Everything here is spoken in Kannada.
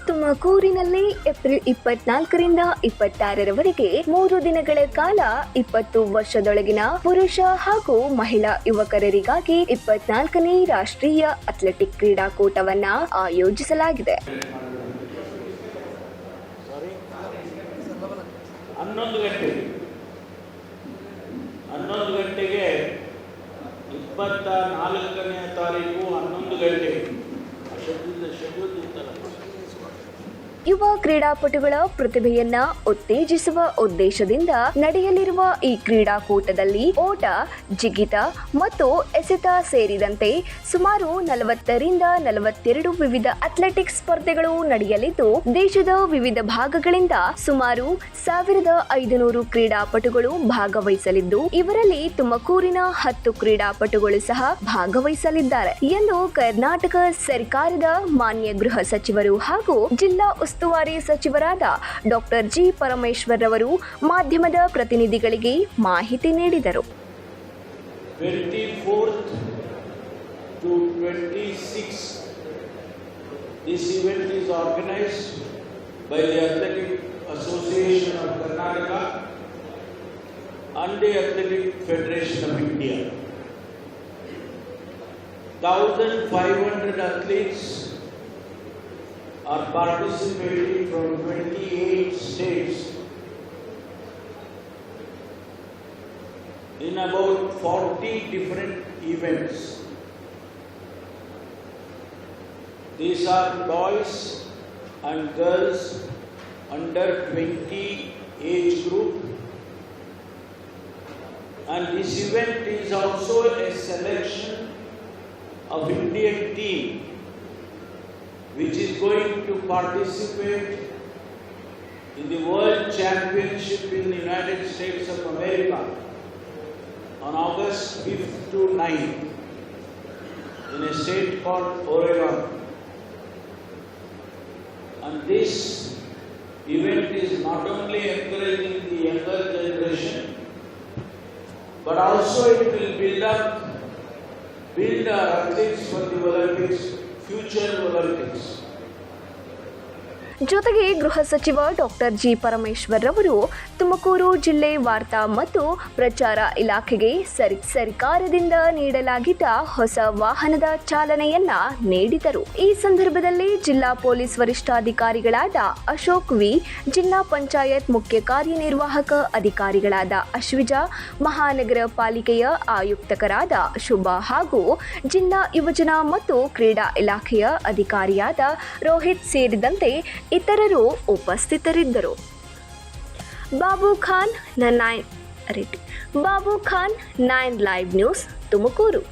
ತುಮಕೂರಿನಲ್ಲಿ ಏಪ್ರಿಲ್ 24ರಿಂದ 26ರವರೆಗೆ 3 ದಿನಗಳ ಕಾಲ 20 ವರ್ಷದೊಳಗಿನ ಪುರುಷ ಹಾಗೂ ಮಹಿಳಾ ಯುವಕರರಿಗಾಗಿ 24ನೇ ರಾಷ್ಟ್ರೀಯ ಅಥ್ಲೆಟಿಕ್ ಕ್ರೀಡಾಕೂಟವನ್ನ ಆಯೋಜಿಸಲಾಗಿದೆ. 11 ಗಂಟೆಗೆ 24ನೇ ತಾರೀಕು 11 ಗಂಟೆಗೆ ಶೆಡ್ಯೂಲ್ ಇತ್ತಲ್ಲ. ಯುವ ಕ್ರೀಡಾಪಟುಗಳ ಪ್ರತಿಭೆಯನ್ನ ಉತ್ತೇಜಿಸುವ ಉದ್ದೇಶದಿಂದ ನಡೆಯಲಿರುವ ಈ ಕ್ರೀಡಾಕೂಟದಲ್ಲಿ ಓಟ, ಜಿಗಿತ ಮತ್ತು ಎಸೆತ ಸೇರಿದಂತೆ ಸುಮಾರು 40ರಿಂದ 42 ವಿವಿಧ ಅಥ್ಲೆಟಿಕ್ಸ್ ಸ್ಪರ್ಧೆಗಳು ನಡೆಯಲಿದ್ದು, ದೇಶದ ವಿವಿಧ ಭಾಗಗಳಿಂದ ಸುಮಾರು 1500 ಕ್ರೀಡಾಪಟುಗಳು ಭಾಗವಹಿಸಲಿದ್ದು, ಇವರಲ್ಲಿ ತುಮಕೂರಿನ 10 ಕ್ರೀಡಾಪಟುಗಳು ಸಹ ಭಾಗವಹಿಸಲಿದ್ದಾರೆ ಎಂದು ಕರ್ನಾಟಕ ಸರ್ಕಾರದ ಮಾನ್ಯ ಗೃಹ ಸಚಿವರು ಹಾಗೂ ಜಿಲ್ಲಾ ಉಸ್ತುವಾರಿ ಸಚಿವರಾದ ಡಾಕ್ಟರ್ ಜಿ ಪರಮೇಶ್ವರ್ ರವರು ಮಾಧ್ಯಮದ ಪ್ರತಿನಿಧಿಗಳಿಗೆ ಮಾಹಿತಿ ನೀಡಿದರು. 24th to 26th, this event is organized by the Athletic Association of Karnataka and the Athletic Federation of India. 1,500 athletes are participating from 28 states in about 40 different events. These are boys and girls under 20 age group, and this event is also a selection of Indian team which is going to participate in the World Championship in the United States of America on August 5th to 9th in a state called Oregon. And this event is not only encouraging the younger generation, but also it will build our athletes for the Olympics, future Olympics. ಜೊತೆಗೆ ಗೃಹ ಸಚಿವ ಡಾಕ್ಟರ್ ಜಿ ಪರಮೇಶ್ವರ್ ರವರು ತುಮಕೂರು ಜಿಲ್ಲೆ ವಾರ್ತಾ ಮತ್ತು ಪ್ರಚಾರ ಇಲಾಖೆಗೆ ಸರ್ಕಾರದಿಂದ ನೀಡಲಾಗಿದ್ದ ಹೊಸ ವಾಹನದ ಚಾಲನೆಯನ್ನ ನೀಡಿದರು. ಈ ಸಂದರ್ಭದಲ್ಲಿ ಜಿಲ್ಲಾ ಪೊಲೀಸ್ ವರಿಷ್ಠಾಧಿಕಾರಿಗಳಾದ ಅಶೋಕ್ ವಿ, ಜಿಲ್ಲಾ ಪಂಚಾಯತ್ ಮುಖ್ಯ ಕಾರ್ಯನಿರ್ವಾಹಕ ಅಧಿಕಾರಿಗಳಾದ ಅಶ್ವಿಜಾ, ಮಹಾನಗರ ಪಾಲಿಕೆಯ ಆಯುಕ್ತರಾದ ಶುಭಾ ಹಾಗೂ ಜಿಲ್ಲಾ ಯುವಜನ ಮತ್ತು ಕ್ರೀಡಾ ಇಲಾಖೆಯ ಅಧಿಕಾರಿಯಾದ ರೋಹಿತ್ ಸೇರಿದಂತೆ ಇತರರು ಉಪಸ್ಥಿತರಿದ್ದರು. Babu Khan 9 live news Tumakuru.